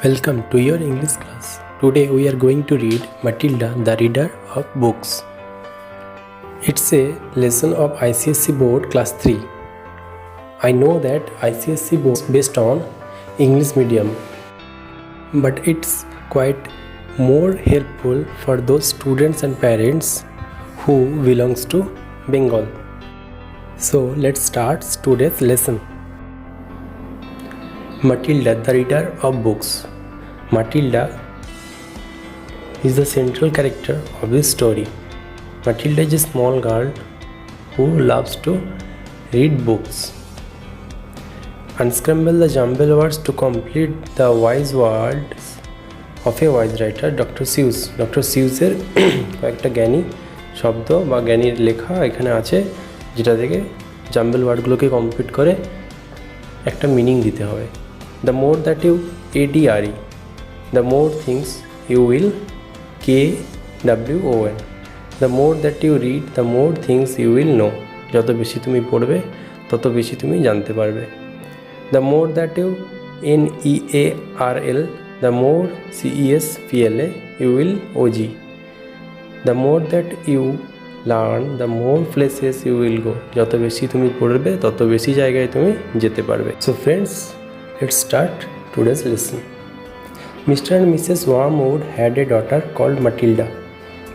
Welcome to your English class. Today we are going to read Matilda, the Reader of Books. It's a lesson of ICSE Board Class 3. I know that ICSE Board is based on English medium, but it's quite more helpful for those students and parents who belongs to Bengal. So let's start today's lesson. Matilda, the Reader of Books. Matilda is the central character of this story. Matilda is a small girl who loves to read books. Unscramble the jumble words to complete the wise words of a wise writer, Dr. Seuss. Dr. Seussের কয়েকটা জ্ঞানী শব্দ বা জ্ঞানীর লেখা এখানে আছে, যেটা থেকে জাম্বল ওয়ার্ডগুলোকে কমপ্লিট করে একটা মিনিং দিতে হবে। The more that you ADRE, the more things you will KWON. The more that you read, the more things you will know. যত বেশি তুমি পড়বে তত বেশি তুমি জানতে পারবে। The more that you NEARL, the more CESPLA you will OG. The more that you learn, the more places you will go. যত বেশি তুমি পড়বে তত বেশি জায়গায় তুমি যেতে পারবে। So friends, let's start today's lesson. Mr. and Mrs. Wormwood had a daughter called Matilda.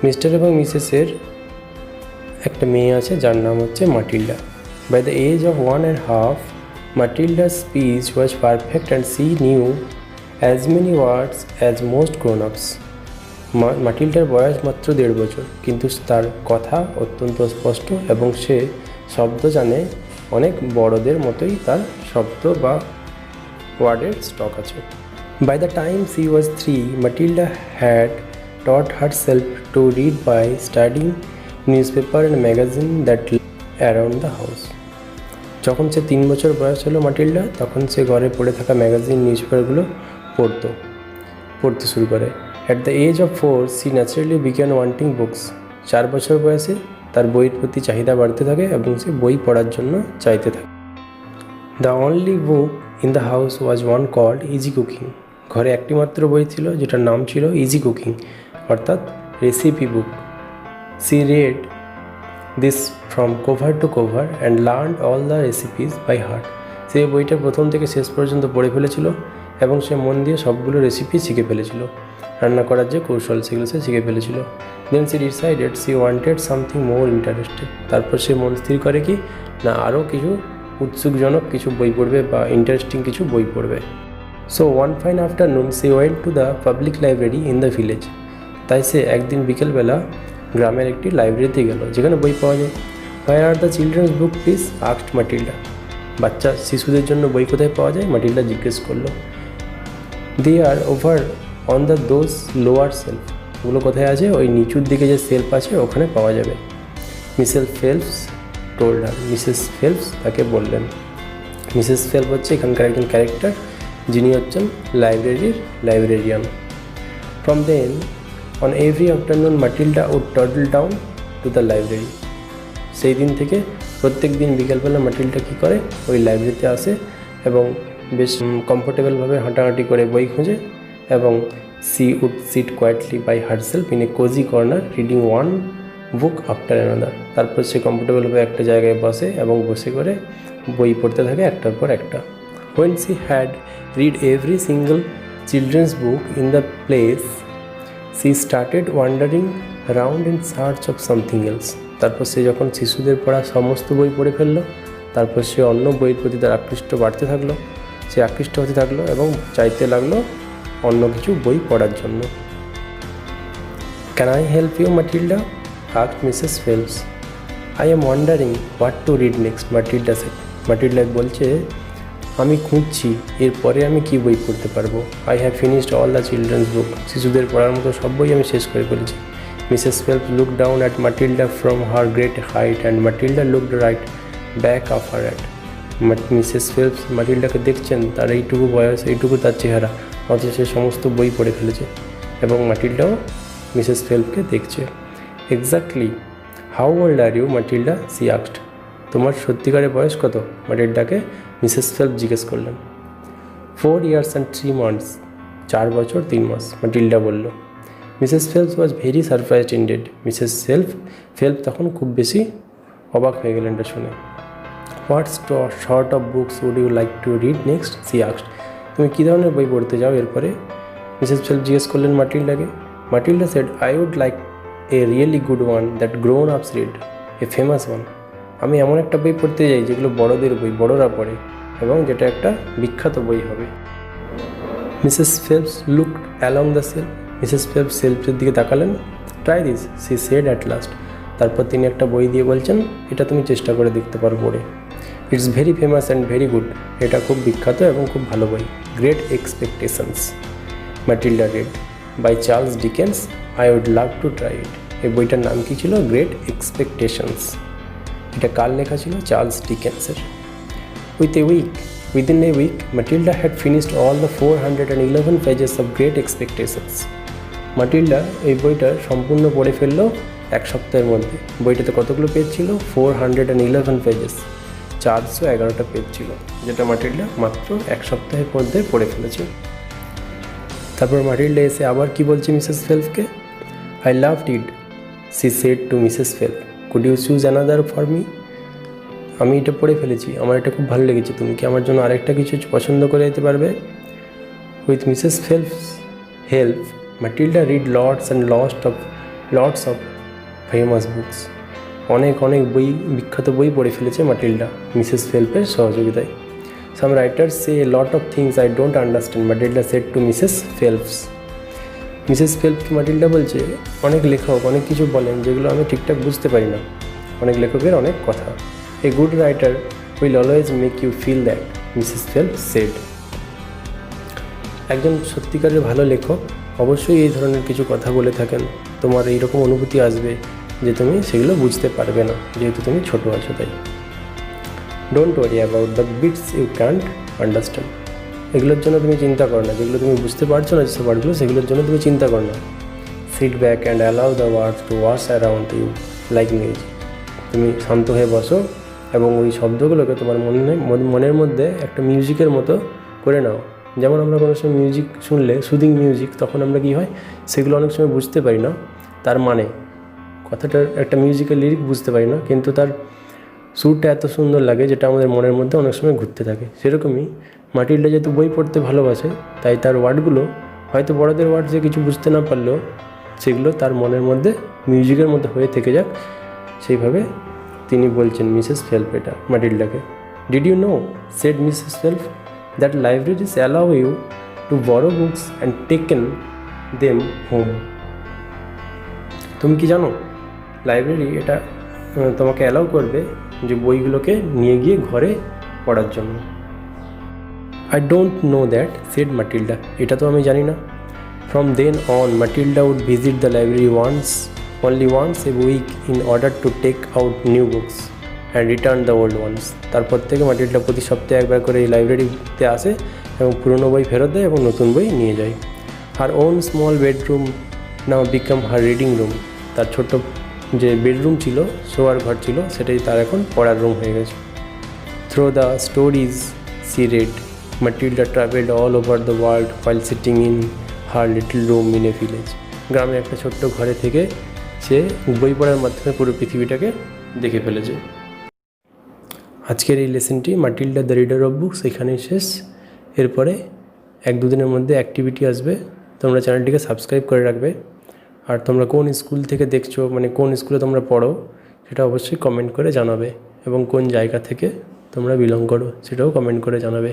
Mr. এবং মিসেসের একটা মেয়ে আছে যার নাম হচ্ছে Matilda. By the age of 1.5, Matilda's speech was perfect and she knew as many words as most grown-ups. মাটিল্ডার বয়স মাত্র 1.5 বছর, কিন্তু তার কথা অত্যন্ত স্পষ্ট এবং সে শব্দ জানে অনেক বড়দের মতোই তার শব্দ বা ওয়ার্ডের স্টক আছে। By the time she was 3, Matilda had taught herself to read by studying newspaper and magazine that lay around the house. যখন সে 3 বছর বয়স হলো মাটিল্ডা, তখন সে ঘরে পড়ে থাকা ম্যাগাজিন নিউজপেপারগুলো পড়তে শুরু করে। At the age of 4, she naturally began wanting books. 4 বছর বয়সে তার বইয়ের প্রতি চাহিদা বাড়তে থাকে এবং সে বই পড়ার জন্য চাইতে থাকে। The only book in the house was one called Easy Cooking. ঘরে একটি মাত্র বই ছিল যেটার নাম ছিল ইজি কুকিং, অর্থাৎ recipe book. She read this from cover to cover and learned all the recipes by heart. সে বইটা প্রথম থেকে শেষ পর্যন্ত পড়ে ফেলেছিল এবং সে মন দিয়ে সবগুলো রেসিপি শিখে ফেলেছিল। রান্না করার যে কৌশল সেগুলো সে শিখে ফেলেছিল। Then she decided she wanted something more interesting. তারপর সে মন স্থির করে কি না আরও কিছু উৎসুকজনক কিছু বই পড়বে বা ইন্টারেস্টিং কিছু বই পড়বে। So one fine afternoon she went to the public library in the village. তাই সে একদিন বিকেলবেলা গ্রামের একটি লাইব্রেরিতে গেল যেখানে বই পাওয়া যায়। Where are the children's book please? asked Matilda. বাচ্চা শিশুদের জন্য বই কোথায় পাওয়া যায়? মাটিল্ডা জিজ্ঞেস করলো। They are over on those lower shelf. ওগুলো কোথায় আছে? ওই নিচুর দিকে যে সেলফ আছে ওখানে পাওয়া যাবে। Mrs Phelps told her. Mrs Phelps তাকে বললেন। মিসেস ফেলপস হচ্ছে এখানকার একজন ক্যারেক্টার, যিনি হচ্ছেন librarian. From then on every afternoon Matilda would toddle down to the library. সেই দিন থেকে প্রত্যেক দিন বিকেলবেলা মাটিল্ডা কী করে ওই লাইব্রেরিতে আসে এবং বেশ কমফোর্টেবলভাবে হাঁটাহাঁটি করে বই খোঁজে এবং she would sit quietly by herself in a cozy corner reading one book after another. তারপর সে কমফোর্টেবলভাবে একটা জায়গায় বসে এবং বসে করে বই পড়তে থাকে একটার পর একটা। When she had read every single children's book in the place, she started wandering around in search of something else. তারপর সে যখন শিশুদের পড়া সমস্ত বই পড়ে ফেললো, তারপর সে অন্য বইয়ের প্রতি তার আকৃষ্ট বাড়তে থাকলো, সে আকৃষ্ট হতে থাকলো এবং চাইতে লাগলো অন্য কিছু বই পড়ার জন্য। Can I help you, Matilda? asked Mrs. Phelps. I am wondering what to read next, Matilda said. Matilda বলছে, আমি খুঁজছি এরপরে আমি কি বই পড়তে পারবো। I have finished all the children's book. শিশুদের পড়ার মতো সব বই আমি শেষ করে ফেলেছি। Mrs. Phelps looked down at Matilda from her great height and Matilda looked right back of her at. Mrs. Phelps মাটিল্ডাকে দেখছেন, তার এইটুকু বয়স, এইটুকু তার চেহারা, অথচ সে সমস্ত বই পড়ে ফেলেছে এবং মাটিল্ডাও মিসেস ফেলপকে দেখছে। Exactly how old are you, Matilda? she asked. তোমার সত্যিকারের বয়স কত? ম্যাটিল্ডাকে মিসেস ফেলপস জিজ্ঞেস করলেন। 4 years and 3 months, 4 বছর 3 মাস, ম্যাটিল্ডা বলল। Mrs Phelps was very surprised indeed. মিসেস ফেলপস তখন খুব বেশি অবাক হয়ে গেলেন এটা শুনে। What sort of books would you like to read next, she asked. তুমি কী ধরনের বই পড়তে যাও এরপরে? মিসেস ফেলপস জিজ্ঞেস করলেন মাটিল্ডাকে। Matilda said, I would like a really good one that grown ups read, a famous one. আমি এমন একটা বই পড়তে যাই যেগুলো বড়দের বই, বড়রা পড়ে, এবং যেটা একটা বিখ্যাত বই হবে। Mrs Phelps looked along the shelf. Mrs Phelps সেলফের দিকে তাকালেন। Try this, she said at last. তারপর তিনি একটা বই দিয়ে বলছেন, এটা তুমি চেষ্টা করে দেখতে পারো পড়ে। It's very famous and very good. এটা খুব বিখ্যাত এবং খুব ভালো বই। Great Expectations, Matilda read, by Charles Dickens. I would love to try it. এই বইটার নাম কী ছিল? Great Expectations. এটা কার লেখা ছিল? চার্লস ডিকেন্সের। Within a week, Matilda had finished all the 411 pages of Great Expectations. Matilda এই বইটা সম্পূর্ণ পড়ে ফেললো এক সপ্তাহের মধ্যে। বইটাতে কতগুলো পেজ ছিল? 411 পেজেস, 411টা পেজ ছিল, যেটা মাটিল্ডা মাত্র এক সপ্তাহের মধ্যে পড়ে ফেলেছে। তারপর মাটিল্ডা এসে আবার কি বলছে মিসেস ফেলপসকে? I loved it, she said to Mrs Phelps. Could you choose another for me? আমি এটা পড়ে ফেলেছি, আমার এটা খুব ভালো লেগেছে, তুমি কি আমার জন্য আরেকটা কিছু পছন্দ করে দিতে পারবে? With Mrs Phelps help, Matilda read lots of famous books. অনেক বই, বিখ্যাত বই পড়ে ফেলেছে মাটিল্ডা মিসেস ফেলপসের সহযোগিতায়। Some writers say a lot of things I don't understand, Matilda said to Mrs Phelps. Mrs ফেলপসকে মাটিল্ডা বলছে, অনেক লেখক অনেক কিছু বলেন যেগুলো আমি ঠিকঠাক বুঝতে পারি না, অনেক লেখকের অনেক কথা। A good writer will always make you feel that, Mrs Phelps said. একজন সত্যিকারের ভালো লেখক অবশ্যই এই ধরনের কিছু কথা বলে থাকেন। তোমার এইরকম অনুভূতি আসবে যে তুমি সেগুলো বুঝতে পারবে না, যেহেতু তুমি ছোটো আছো তাই। Don't worry about the bits you can't understand. এগুলোর জন্য তুমি চিন্তা করো না, যেগুলো তুমি বুঝতে পারছো না যেসব ওয়ার্ডগুলো, সেগুলোর জন্য তুমি চিন্তা করো না। Sit back and allow the words to wash around you like music. তুমি শান্ত হয়ে বসো এবং ওই শব্দগুলোকে তোমার মনের মধ্যে একটা মিউজিকের মতো করে নাও। যেমন আমরা কোনো সময় মিউজিক শুনলে, সুদিং মিউজিক, তখন আমরা কী হয়, সেগুলো অনেক সময় বুঝতে পারি না তার মানে, কথাটার একটা মিউজিকের লিরিক বুঝতে পারি না, কিন্তু তার সুরটা এত সুন্দর লাগে যেটা আমাদের মনের মধ্যে অনেক সময় ঘুরতে থাকে। সেরকমই মাটিল্ডা যেহেতু বই পড়তে ভালোবাসে, তাই তার ওয়ার্ডগুলো হয়তো বড়দের ওয়ার্ড যে কিছু বুঝতে না পারলেও সেগুলো তার মনের মধ্যে মিউজিকের মধ্যে হয়ে থেকে যাক, সেইভাবে তিনি বলছেন মিসেস ফেলপ এটা মাটিল্ডাকে। Did you know, said Mrs Phelps, that libraries allow you to borrow books and taken them home. তুমি কি জানো, লাইব্রেরি এটা তোমাকে অ্যালাউ করবে যে বইগুলোকে নিয়ে গিয়ে ঘরে পড়ার জন্য। I don't know that, said Matilda. এটা তো আমি জানি না। From then on Matilda would visit the library only once a week in order to take out new books and return the old ones. তারপর থেকে মাটিল্ডা প্রতি সপ্তাহে একবার করে এই লাইব্রেরিতে আসে এবং পুরনো বই ফেরত দেয় এবং নতুন বই নিয়ে যায়। Her own small bedroom now become her reading room. তার ছোট্ট যে বেডরুম ছিল, শোয়ার ঘর ছিল, সেটাই তার এখন পড়ার রুম হয়ে গেছে। Through the stories she read, Matilda travelled all over the world while sitting in her little room in a village. গ্রামে একটা ছোট্ট ঘরে থেকে সে বই পড়ার মাধ্যমে পুরো পৃথিবীটাকে দেখে ফেলেছে। আজকের এই লেসনটি Matilda the reader of books এখানেই শেষ। এরপরে 1-2 দিনের মধ্যে অ্যাক্টিভিটি আসবে, তোমরা চ্যানেলটিকে সাবস্ক্রাইব করে রাখবে। আর তোমরা কোন স্কুল থেকে দেখছো, মানে কোন স্কুলে তোমরা পড়ো, সেটা অবশ্যই কমেন্ট করে জানাবে, এবং কোন জায়গা থেকে তোমরা বিলং করো সেটাও কমেন্ট করে জানাবে।